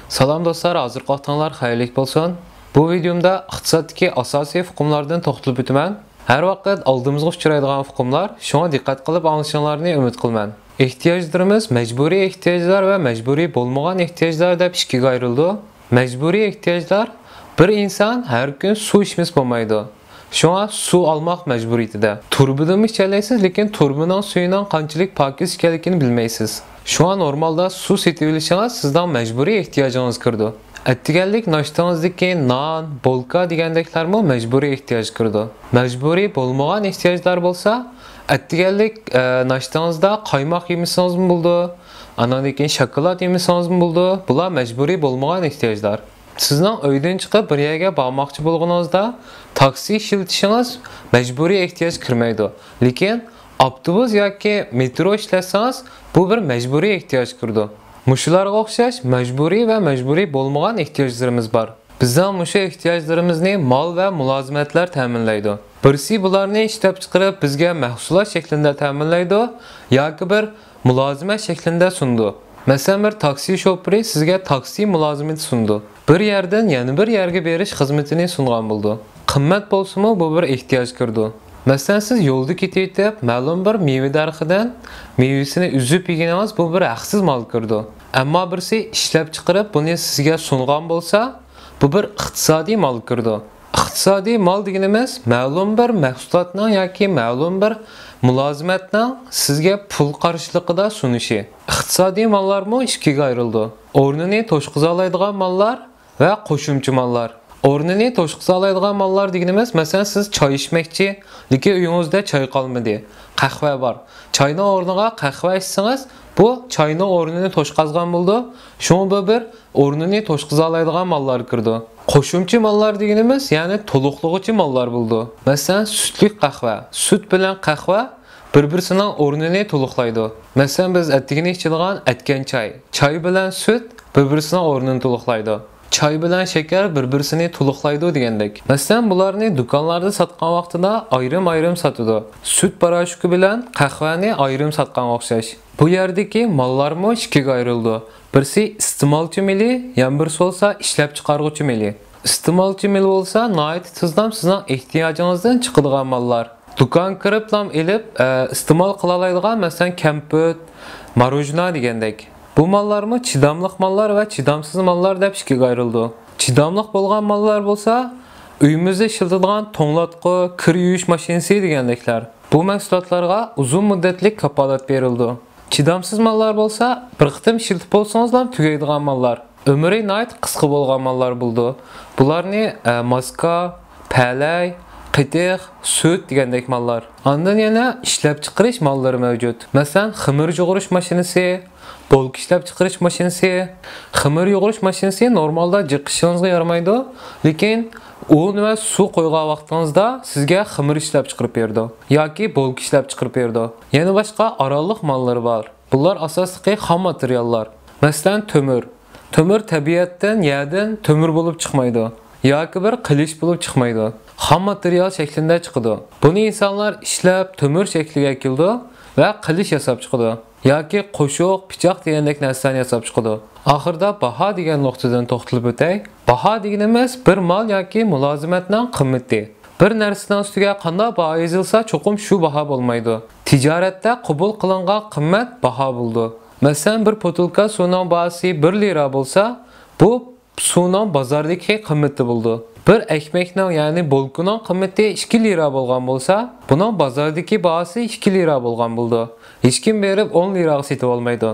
Salam dostlar, hazır qatınlar xayrlik bolsun. Bu videomda iqtisoddagi asosiy hukmlardan to'xtalib o'taman. Har vaqt oldimizga uchraydigan hukmlar, shunga diqqat qilib anglashinglarni umid qilaman. Ehtiyojlarimiz majburiy ehtiyojlar va majburiy bo'lmagan ehtiyojlar deb ikkiga ayrildi. Majburiy ehtiyojlar bir inson har kun suv ichmas bo'lmaydi. Shunga suv almoq majburiyatida. Turbidan ichalaysiz, lekin turbining suyining qanchalik pokiz ekanligini bilmaysiz. Shunga normalda suv setib olishingiz sizdan majburiy ehtiyojingiz kirdi. Attiganlik noshtangizdagi non, bolka degandeklarmi majburiy ehtiyoj kirdi. Majburiy bo'lmagan ehtiyojlar bo'lsa, attiganlik noshtaningizda qaymoq yemasangiz bo'ldi, andan keyin shokolad yemasangiz bo'ldi. Bular majburiy bo'lmagan ehtiyojlar. Sizning uydan chiqib bir yerga bormoqchi bo'lganingizda taksi ishlatishingiz majburiy ehtiyoj kirmaydi. Lekin avtobus yoki metro ishlasangiz bu bir majburiy ehtiyoj kirdi. Mushularga o'xshash majburiy va majburiy bo'lmagan ehtiyojlarimiz bor. Bizning mushu ehtiyojlarimizni mol va mulozimatlar ta'minlaydi. Birisi bularni ishlab chiqarib bizga mahsulot shaklida ta'minlaydi yoki bir mulozimat shaklida sundi. Masalan, bir taksi shoferi sizga taksi mulozimati sundi. Bir yerdan yana bir yerga berish xizmatini sungan bo'ldi. Qimmat bo'lsa-mu, bu bir ehtiyoj kirdi. Masalan, siz yo'lda ketayotib, ma'lum bir meva daraxidan mevasini uzib yeganingiz bu bir haqsiz mol kirdi. Ammo birisi ishlab chiqarib buni sizga sungan bo'lsa, bu bir iqtisodiy mol kirdi. Iqtisodiy mol deganimiz ma'lum bir mahsulotning yoki ma'lum bir mulozimatning sizga pul qarshiligida sunishi. Iqtisodiy mollarmi ikkiga ayrildi. O'rnini to'shqiza oladigan mollar va qo'shimcha mollar. O'rnini to'shqiza oladigan mollar deganimiz, masalan, siz choy ichmoqchi, lekin uyingizda choy qolmadi. Qahva bor. Choyning o'rniga qahva ichsangiz, bu choyning o'rnini to'shqazgan bo'ldi. Shunga bu bir o'rnini to'shqiza oladigan mollar kirdi. Qo'shimcha mollar deganimiz, ya'ni to'liqlig'ichi mollar bo'ldi. Masalan, sutli qahva. Sut bilan qahva bir-birisining o'rnini to'liqlaydi. Masalan, biz attigini ichadigan atgan choy. Choy bilan sut bir-birisining o'rnini to'liqlaydi. Choy bilan shakar bir-birini to'liqlaydi degandek. Masalan, bularni do'konlarda sotgan vaqtida ayrim-ayrim sotadi. Sut parashuki bilan qahvani ayrim sotgan o'xshash. Bu yerdagi mollarmi ikkiga ayrildi. Birisi iste'molchi mili, yana birisi bo'lsa ishlab chiqaruvchi mili. Iste'molchi mili bo'lsa, nihoyat tezdan sizning ehtiyojingizdan chiqadigan mollar. Do'kon kirib ham elib iste'mol qila oladigan, masalan, kompot, marojna degandek. Bu mallarmi chidamliq mallar va chidamsiz mallar deb ikkiga ayrildi. Chidamliq bo'lgan mallar bo'lsa, uyimizda ishlatadigan to'nglatqi, kir yuvish mashinasi degandeklar. Bu mahsulotlarga uzun muddatli kafolat berildi. Chidamsiz mallar bo'lsa, bir qitim ishlatib bo'lsangiz ham tugaydigan mallar. Umri nihoyat qisqa bo'lgan mallar bo'ldi. Bularni maska, palay, qitiq, sut degandek mallar. Ondan yana ishlab chiqarish mallari mavjud. Masalan, ximir yo'g'irish mashinasi, bolk ishlab chiqarish mashinasi. Ximir yo'g'irish mashinasi normalda jiqishingizga yaramaydi, lekin un va suv qo'ygan vaqtingizda sizga ximir ishlab chiqarib berdi yoki bolk ishlab chiqarib berdi. Yana boshqa oraliq mallar bor. Bular asosiy xom materiallar. Masalan, temir. Temir tabiatdan, yerdan temir bo'lib chiqmaydi yoki bir qilish bo'lib chiqmaydi. Xom material shaklida chiqadi. Buni insonlar ishlab temir shakliga keldi va qilish yasab chiqadi. Yoki qo'shiq, pichoq degandek narsani yasab chiqadi. Oxirida baho degan nuqtadan to'xtalib o'tay. Baho deganimiz bir mol yoki mulozimatning qimmati. Bir narsaning ustiga qanday baho yozilsa, cho'qim shu baho bo'lmaydi. Tijoratda qabul qilingan qimmat baho bo'ldi. Masalan, bir butulka suvning bahosi 1 lira bo'lsa, bu suvning bozordagi qimmati bo'ldi. Bir ekmekning, ya'ni bolkuning qimmati 2 lira bo'lgan bo'lsa, buning bozordagi bahosi 2 lira bo'lgan bo'ldi. Hech kim berib 10 liraga setib olmaydi.